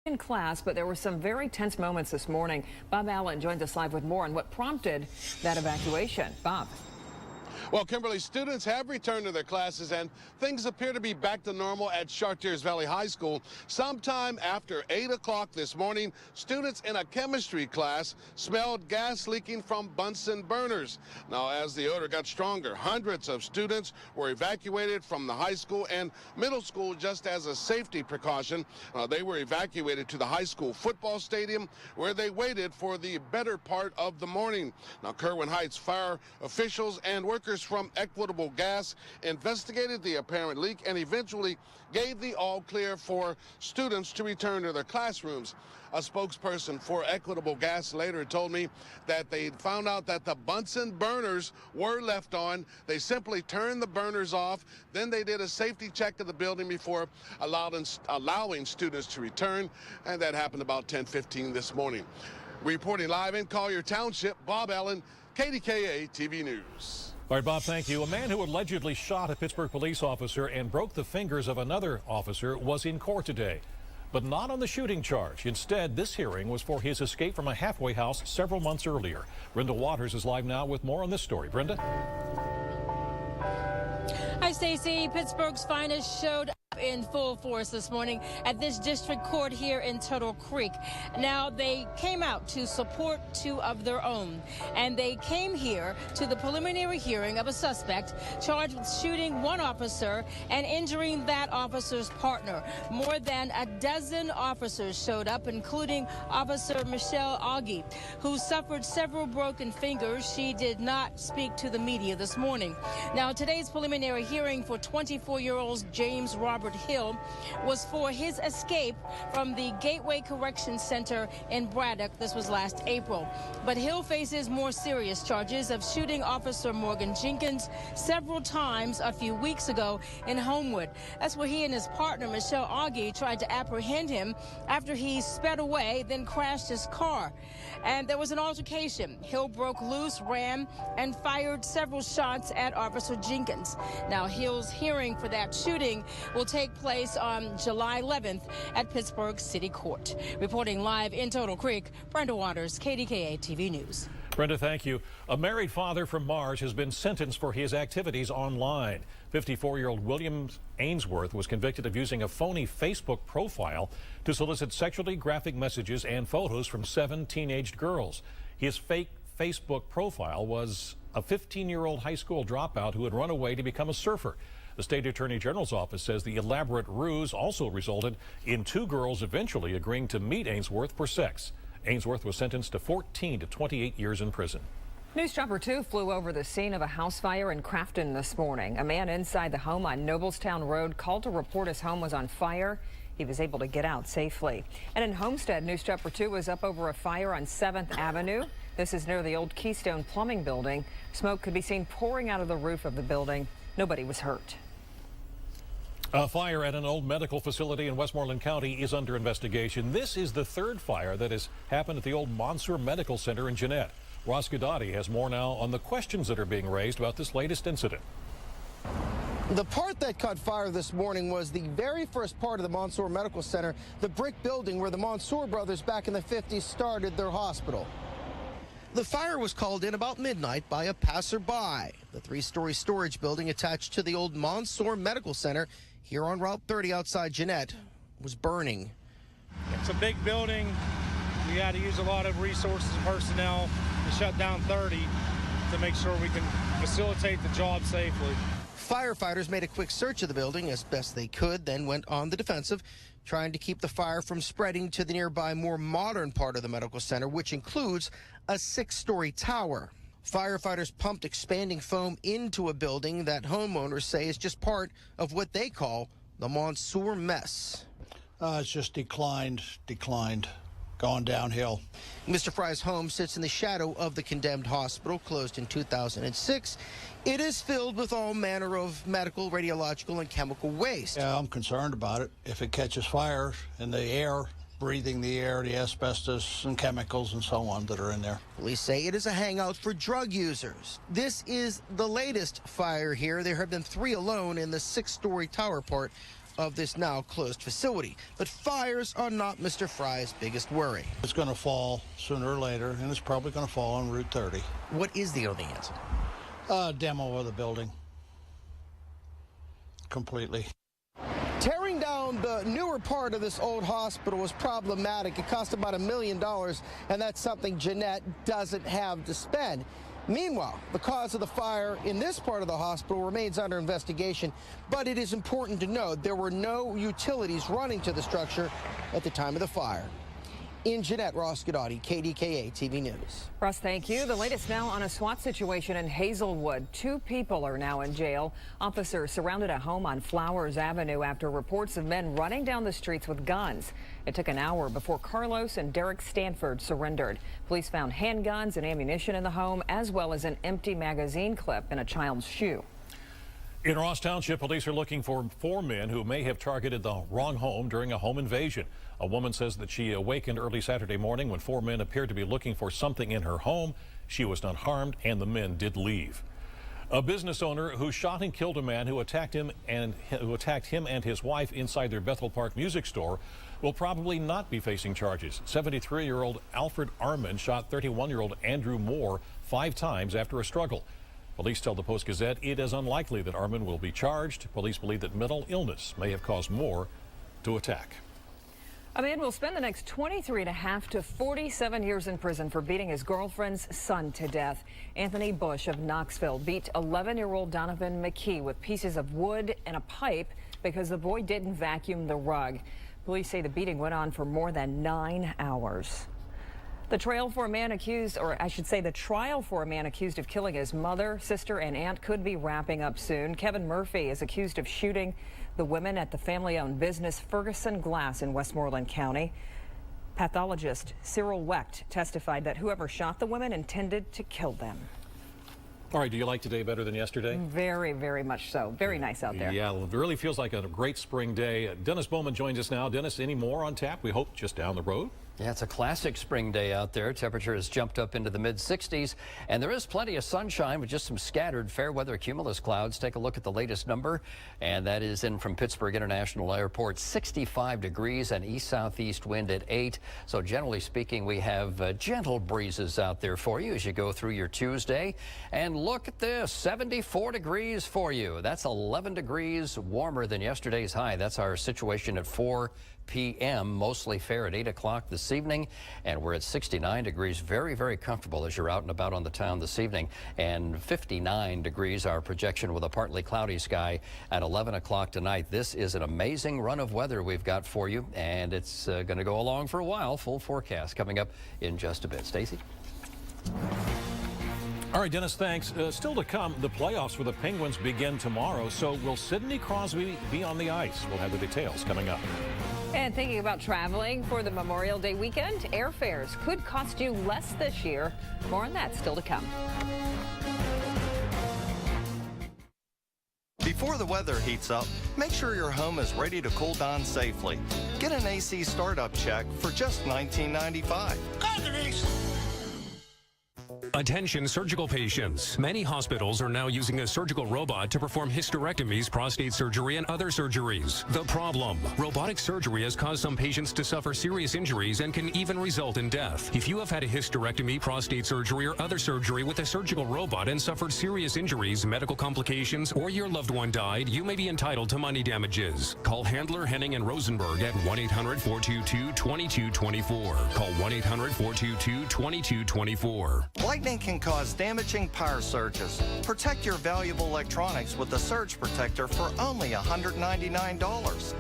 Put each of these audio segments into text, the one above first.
In class, but there were some very tense moments this morning. Bob Allen joins us live with more on what prompted that evacuation. Bob. Well, Kimberly, students have returned to their classes and things appear to be back to normal at Chartiers Valley High School. Sometime after 8 o'clock this morning, students in a chemistry class smelled gas leaking from Bunsen burners. Now, as the odor got stronger, hundreds of students were evacuated from the high school and middle school just as a safety precaution. They were evacuated to the high school football stadium where they waited for the better part of the morning. Now, Kerwin Heights fire officials and workers from Equitable Gas investigated the apparent leak and eventually gave the all clear for students to return to their classrooms. A spokesperson for Equitable Gas later told me that they found out that the Bunsen burners were left on. They simply turned the burners off. Then they did a safety check of the building before allowing students to return, and that happened about 10:15 this morning. Reporting live in Collier Township, Bob Allen, KDKA TV News. All right, Bob, thank you. A man who allegedly shot a Pittsburgh police officer and broke the fingers of another officer was in court today, but not on the shooting charge. Instead, this hearing was for his escape from a halfway house several months earlier. Brenda Waters is live now with more on this story. Brenda? Hi, Stacey. Pittsburgh's finest showed up in full force this morning at this district court here in Turtle Creek. Now, they came out to support two of their own, and they came here to the preliminary hearing of a suspect charged with shooting one officer and injuring that officer's partner. More than a dozen officers showed up, including Officer Michelle Augie, who suffered several broken fingers. She did not speak to the media this morning. Now, today's preliminary hearing for 24-year-old James Robert Hill was for his escape from the Gateway Correction Center in Braddock. This was last April. But Hill faces more serious charges of shooting Officer Morgan Jenkins several times a few weeks ago in Homewood. That's where he and his partner, Michelle Augie, tried to apprehend him after he sped away, then crashed his car. And there was an altercation. Hill broke loose, ran, and fired several shots at Officer Jenkins. Now, Hill's hearing for that shooting will take place on July 11th at Pittsburgh City Court. Reporting live in Turtle Creek, Brenda Waters, KDKA TV News. Brenda, thank you. A married father from Mars has been sentenced for his activities online. 54-year-old William Ainsworth was convicted of using a phony Facebook profile to solicit sexually graphic messages and photos from 7 teenaged girls. His fake Facebook profile was a 15-year-old high school dropout who had run away to become a surfer. The state attorney general's office says the elaborate ruse also resulted in 2 girls eventually agreeing to meet Ainsworth for sex. Ainsworth was sentenced to 14 to 28 years in prison. News Chopper 2 flew over the scene of a house fire in Crafton this morning. A man inside the home on Noblestown Road called to report his home was on fire. He was able to get out safely. And in Homestead, News Chopper 2 was up over a fire on 7th Avenue. This is near the old Keystone Plumbing building. Smoke could be seen pouring out of the roof of the building. Nobody was hurt. A fire at an old medical facility in Westmoreland County is under investigation. This is the 3rd fire that has happened at the old Monsour Medical Center in Jeanette. Ross Godotti has more now on the questions that are being raised about this latest incident. The part that caught fire this morning was the very first part of the Monsour Medical Center, the brick building where the Monsour brothers back in the 50s started their hospital. The fire was called in about midnight by a passerby. The 3-story storage building attached to the old Monsour Medical Center here on Route 30 outside Jeanette was burning. It's a big building. We had to use a lot of resources and personnel to shut down 30 to make sure we can facilitate the job safely. Firefighters made a quick search of the building as best they could, then went on the defensive, trying to keep the fire from spreading to the nearby more modern part of the medical center, which includes a 6-story tower. Firefighters pumped expanding foam into a building that homeowners say is just part of what they call the Monsour mess. It's just declined, gone downhill. Mr. Fry's home sits in the shadow of the condemned hospital, closed in 2006. It is filled with all manner of medical, radiological, and chemical waste. Yeah, I'm concerned about it. If it catches fire in the air, breathing the air, the asbestos and chemicals and so on that are in there. Police say it is a hangout for drug users. This is the latest fire here. There have been 3 alone in the 6-story tower part of this now closed facility. But fires are not Mr. Fry's biggest worry. It's going to fall sooner or later, and it's probably going to fall on Route 30. What is the only answer? Demo of the building. Completely. Tearing down the newer part of this old hospital was problematic. It cost about $1 million, and that's something Jeanette doesn't have to spend. Meanwhile, the cause of the fire in this part of the hospital remains under investigation, but it is important to note there were no utilities running to the structure at the time of the fire. In Jeanette, Ross Godotti, KDKA TV News. Ross, thank you. The latest now on a SWAT situation in Hazelwood. 2 people are now in jail. Officers surrounded a home on Flowers Avenue after reports of men running down the streets with guns. It took an hour before Carlos and Derek Stanford surrendered. Police found handguns and ammunition in the home, as well as an empty magazine clip in a child's shoe. In Ross Township, police are looking for 4 men who may have targeted the wrong home during a home invasion. A woman says that she awakened early Saturday morning when 4 men appeared to be looking for something in her home. She was not harmed, and the men did leave. A business owner who shot and killed a man who attacked him and his wife inside their Bethel Park music store will probably not be facing charges. 73-year-old Alfred Armand shot 31-year-old Andrew Moore 5 times after a struggle. Police tell the Post-Gazette it is unlikely that Armand will be charged. Police believe that mental illness may have caused Moore to attack. A man will spend the next 23.5 to 47 years in prison for beating his girlfriend's son to death. Anthony Bush of Knoxville beat 11-year-old Donovan McKee with pieces of wood and a pipe because the boy didn't vacuum the rug. Police say the beating went on for more than 9 hours. The trial for a man accused of killing his mother, sister, and aunt could be wrapping up soon. Kevin Murphy is accused of shooting the women at the family-owned business Ferguson Glass in Westmoreland County. Pathologist Cyril Wecht testified that whoever shot the women intended to kill them. All right, do you like today better than yesterday? Very, very much so. Very nice out there. Yeah, it really feels like a great spring day. Dennis Bowman joins us now. Dennis, any more on tap? We hope just down the road. Yeah, it's a classic spring day out there. Temperature has jumped up into the mid-60s, and there is plenty of sunshine with just some scattered fair weather cumulus clouds. Take a look at the latest number, and that is in from Pittsburgh International Airport, 65 degrees and east-southeast wind at 8. So generally speaking, we have gentle breezes out there for you as you go through your Tuesday. And look at this, 74 degrees for you. That's 11 degrees warmer than yesterday's high. That's our situation at 4 p.m. Mostly fair at 8 o'clock this evening, and we're at 69 degrees. Very, very comfortable as you're out and about on the town this evening. And 59 degrees, our projection with a partly cloudy sky at 11 o'clock tonight. This is an amazing run of weather we've got for you, and it's going to go along for a while. Full forecast coming up in just a bit. Stacey? All right, Dennis, thanks. Still to come, the playoffs for the Penguins begin tomorrow. So will Sidney Crosby be on the ice? We'll have the details coming up. And thinking about traveling for the Memorial Day weekend, airfares could cost you less this year. More on that still to come. Before the weather heats up, make sure your home is ready to cool down safely. Get an AC startup check for just $19.95. Attention surgical patients. Many hospitals are now using a surgical robot to perform hysterectomies, prostate surgery, and other surgeries. The problem: robotic surgery has caused some patients to suffer serious injuries and can even result in death. If you have had a hysterectomy, prostate surgery, or other surgery with a surgical robot and suffered serious injuries, medical complications, or your loved one died, you may be entitled to money damages. Call Handler, Henning, and Rosenberg at 1-800-422-2224. Call 1-800-422-2224. Lightning can cause damaging power surges. Protect your valuable electronics with the surge protector for only $199.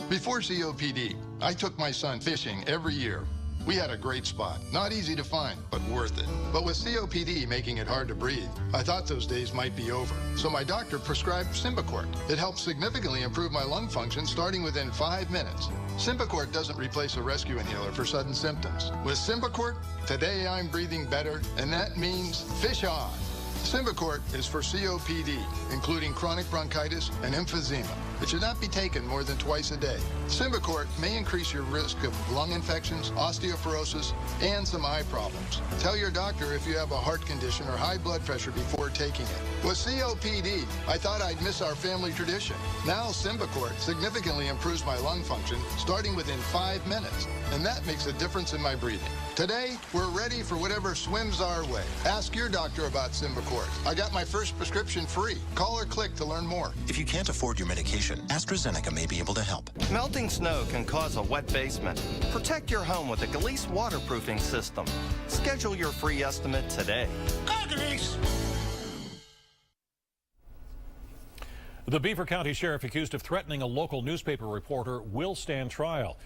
Before COPD, I took my son fishing every year. We had a great spot. Not easy to find, but worth it. But with COPD making it hard to breathe, I thought those days might be over. So my doctor prescribed Symbicort. It helped significantly improve my lung function starting within 5 minutes. Symbicort doesn't replace a rescue inhaler for sudden symptoms. With Symbicort, today I'm breathing better, and that means fish on. Symbicort is for COPD, including chronic bronchitis and emphysema. It should not be taken more than twice a day. Symbicort may increase your risk of lung infections, osteoporosis, and some eye problems. Tell your doctor if you have a heart condition or high blood pressure before taking it. With COPD, I thought I'd miss our family tradition. Now Symbicort significantly improves my lung function, starting within 5 minutes, and that makes a difference in my breathing. Today, we're ready for whatever swims our way. Ask your doctor about Symbicort. I got my first prescription free. Call or click to learn more. If you can't afford your medication, AstraZeneca may be able to help. Melting snow can cause a wet basement. Protect your home with a Galease waterproofing system. Schedule your free estimate today. Go, Galease! The Beaver County Sheriff accused of threatening a local newspaper reporter will stand trial.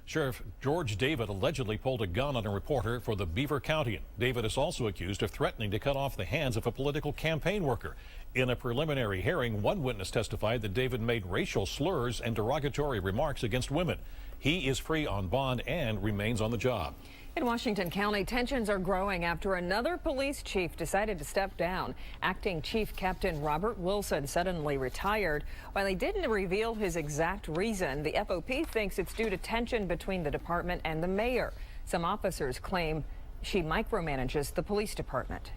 Sheriff George David allegedly pulled a gun on a reporter for the Beaver County. David is also accused of threatening to cut off the hands of a political campaign worker. In a preliminary hearing, one witness testified that David made racial slurs and derogatory remarks against women. He is free on bond and remains on the job. In Washington County, tensions are growing after another police chief decided to step down. Acting Chief Captain Robert Wilson suddenly retired. While he didn't reveal his exact reason, the FOP thinks it's due to tension between the department and the mayor. Some officers claim she micromanages the police department.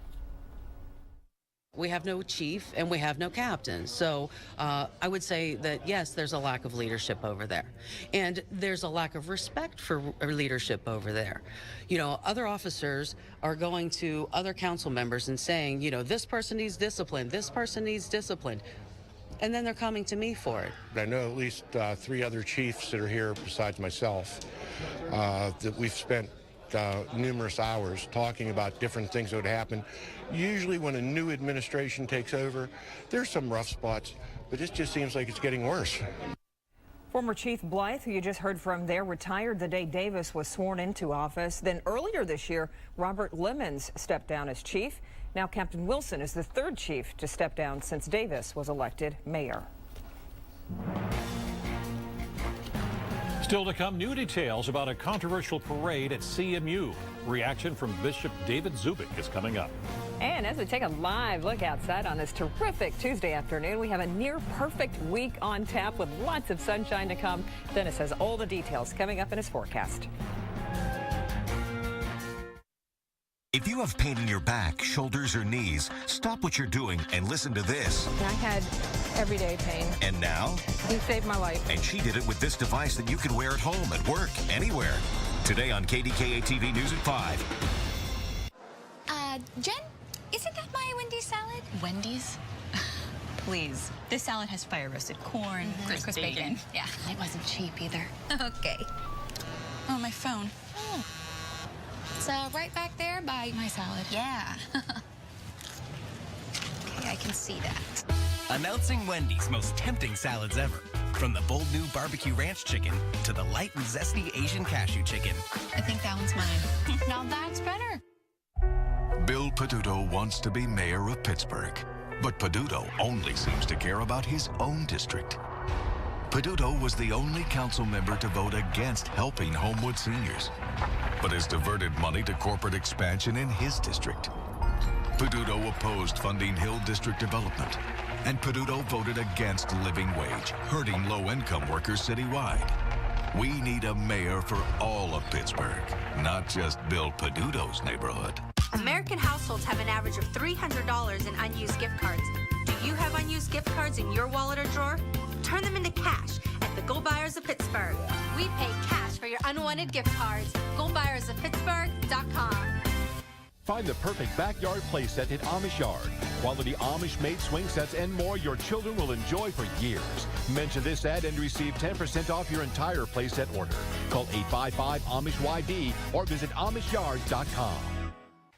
We have no chief and we have no captain. So I would say that, yes, there's a lack of leadership over there. And there's a lack of respect for leadership over there. You know, other officers are going to other council members and saying, you know, this person needs discipline, this person needs discipline. And then they're coming to me for it. I know at least 3 other chiefs that are here besides myself that we've spent numerous hours talking about different things that would happen. Usually when a new administration takes over, there's some rough spots, but this just seems like it's getting worse. Former Chief Blythe, who you just heard from there, retired the day Davis was sworn into office. Then earlier this year, Robert Lemons stepped down as chief. Now Captain Wilson is the 3rd chief to step down since Davis was elected mayor. Still to come, new details about a controversial parade at CMU. Reaction from Bishop David Zubik is coming up. And as we take a live look outside on this terrific Tuesday afternoon, we have a near perfect week on tap with lots of sunshine to come. Dennis has all the details coming up in his forecast. If you have pain in your back, shoulders, or knees, stop what you're doing and listen to this. I had everyday pain. And now? He saved my life. And she did it with this device that you can wear at home, at work, anywhere. Today on KDKA TV News at 5. Jen, isn't that my Wendy's salad? Wendy's? Please. This salad has fire roasted corn, crisp bacon. Yeah. It wasn't cheap either. Okay. Oh, my phone. Oh. It's right back there by my salad. Yeah. Okay, I can see that. Announcing Wendy's most tempting salads ever. From the bold new barbecue ranch chicken to the light and zesty Asian cashew chicken. I think that one's mine. Now that's better. Bill Peduto wants to be mayor of Pittsburgh, but Peduto only seems to care about his own district. Peduto was the only council member to vote against helping Homewood seniors, but has diverted money to corporate expansion in his district. Peduto opposed funding Hill District development, and Peduto voted against living wage, hurting low-income workers citywide. We need a mayor for all of Pittsburgh, not just Bill Peduto's neighborhood. American households have an average of $300 in unused gift cards. Do you have unused gift cards in your wallet or drawer? Turn them into cash at the Go Buyers of Pittsburgh. We pay cash for your unwanted gift cards. GoBuyersOfPittsburgh.com. Find the perfect backyard playset in Amish Yard. Quality Amish-made swing sets and more your children will enjoy for years. Mention this ad and receive 10% off your entire playset order. Call 855-AMISH-YD or visit AmishYard.com.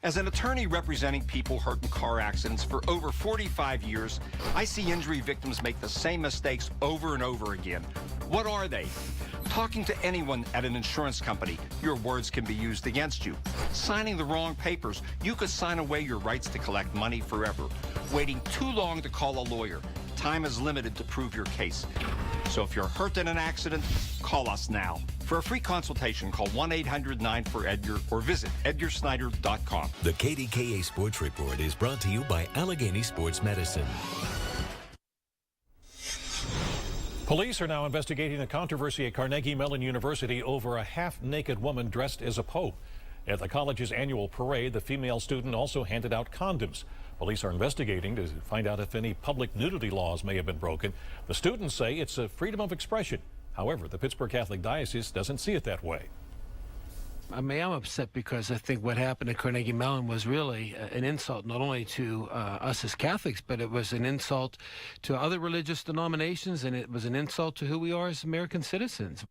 As an attorney representing people hurt in car accidents for over 45 years, I see injury victims make the same mistakes over and over again. What are they? Talking to anyone at an insurance company, your words can be used against you. Signing the wrong papers, you could sign away your rights to collect money forever. Waiting too long to call a lawyer, time is limited to prove your case. So if you're hurt in an accident, call us now. For a free consultation, call 1-800-9-4-EDGAR or visit edgarsnyder.com. The KDKA Sports Report is brought to you by Allegheny Sports Medicine. Police are now investigating the controversy at Carnegie Mellon University over a half-naked woman dressed as a pope. At the college's annual parade, the female student also handed out condoms. Police are investigating to find out if any public nudity laws may have been broken. The students say it's a freedom of expression. However, the Pittsburgh Catholic Diocese doesn't see it that way. I mean, I'm upset because I think what happened at Carnegie Mellon was really an insult not only to us as Catholics, but it was an insult to other religious denominations, and it was an insult to who we are as American citizens.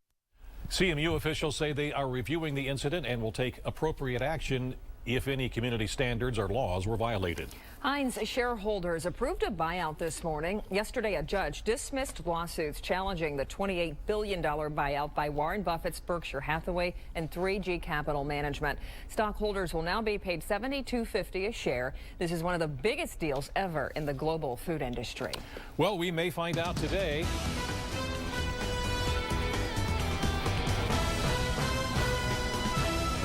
CMU officials say they are reviewing the incident and will take appropriate action if any community standards or laws were violated. Heinz shareholders approved a buyout this morning. Yesterday, a judge dismissed lawsuits challenging the $28 billion buyout by Warren Buffett's Berkshire Hathaway and 3G Capital Management. Stockholders will now be paid $72.50 a share. This is one of the biggest deals ever in the global food industry. Well, we may find out today.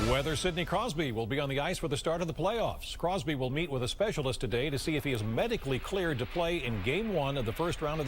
Whether Sidney Crosby will be on the ice for the start of the playoffs. Crosby will meet with a specialist today to see if he is medically cleared to play in Game 1 of the first round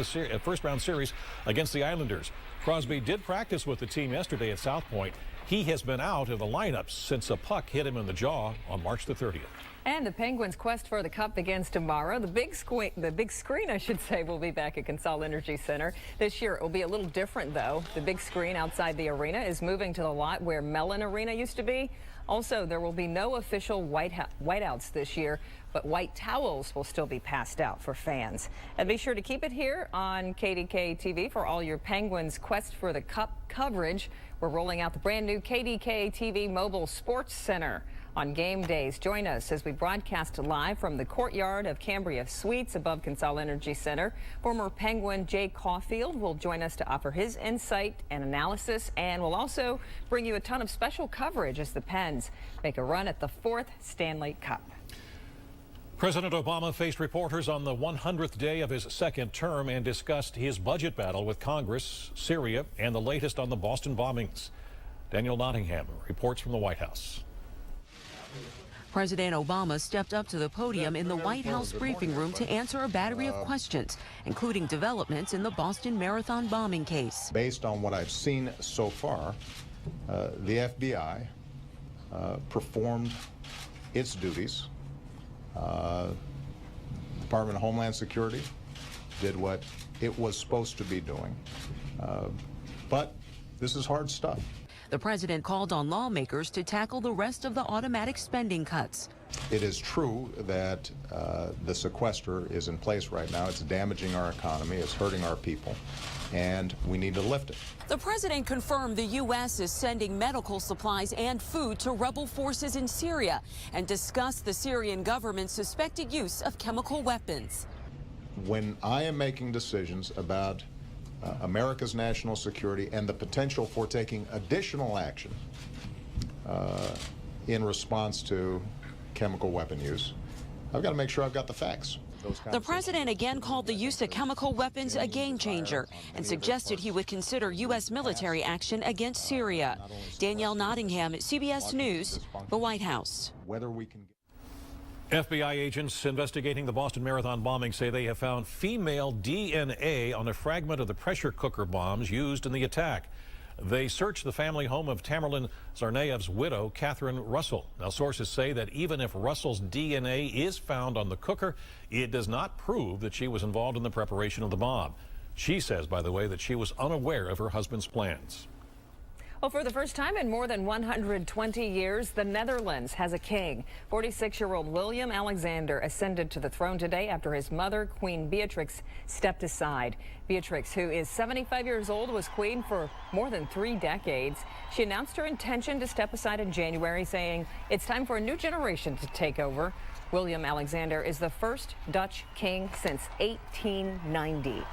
series against the Islanders. Crosby did practice with the team yesterday at South Point. He has been out of the lineup since a puck hit him in the jaw on March the 30th. And the Penguins' quest for the cup begins tomorrow. The big screen, I should say, will be back at Consol Energy Center. This year, it will be a little different, though. The big screen outside the arena is moving to the lot where Mellon Arena used to be. Also, there will be no official whiteouts this year, but white towels will still be passed out for fans. And be sure to keep it here on KDKA TV for all your Penguins' quest for the cup coverage. We're rolling out the brand new KDKA TV Mobile Sports Center on game days. Join us as we broadcast live from the courtyard of Cambria Suites above Consol Energy Center. Former Penguin Jay Caulfield will join us to offer his insight and analysis, and we'll also bring you a ton of special coverage as the Pens make a run at the 4th Stanley Cup. President Obama faced reporters on the 100th day of his second term and discussed his budget battle with Congress, Syria, and the latest on the Boston bombings. Daniel Nottingham reports from the White House. President Obama stepped up to the podium in the White House briefing room to answer a battery of questions, including developments in the Boston Marathon bombing case. Based on what I've seen so far, the FBI performed its duties. Department of Homeland Security did what it was supposed to be doing. But this is hard stuff. The president called on lawmakers to tackle the rest of the automatic spending cuts. It is true that the sequester is in place right now. It's damaging our economy. It's hurting our people. And we need to lift it. The president confirmed the U.S. is sending medical supplies and food to rebel forces in Syria and discussed the Syrian government's suspected use of chemical weapons. When I am making decisions about America's national security and the potential for taking additional action in response to chemical weapon use, I've got to make sure I've got the facts. The president again called the use of chemical weapons a game changer and suggested he would consider U.S. military action against Syria. Danielle Nottingham, CBS News, the White House. FBI agents investigating the Boston Marathon bombing say they have found female DNA on a fragment of the pressure cooker bombs used in the attack. They searched the family home of Tamerlan Tsarnaev's widow, Catherine Russell. Now, sources say that even if Russell's DNA is found on the cooker, it does not prove that she was involved in the preparation of the bomb. She says, by the way, that she was unaware of her husband's plans. Well, for the first time in more than 120 years, the Netherlands has a king. 46-year-old William Alexander ascended to the throne today after his mother, Queen Beatrix, stepped aside. Beatrix, who is 75 years old, was queen for more than 3 decades. She announced her intention to step aside in January, saying it's time for a new generation to take over. William Alexander is the first Dutch king since 1890.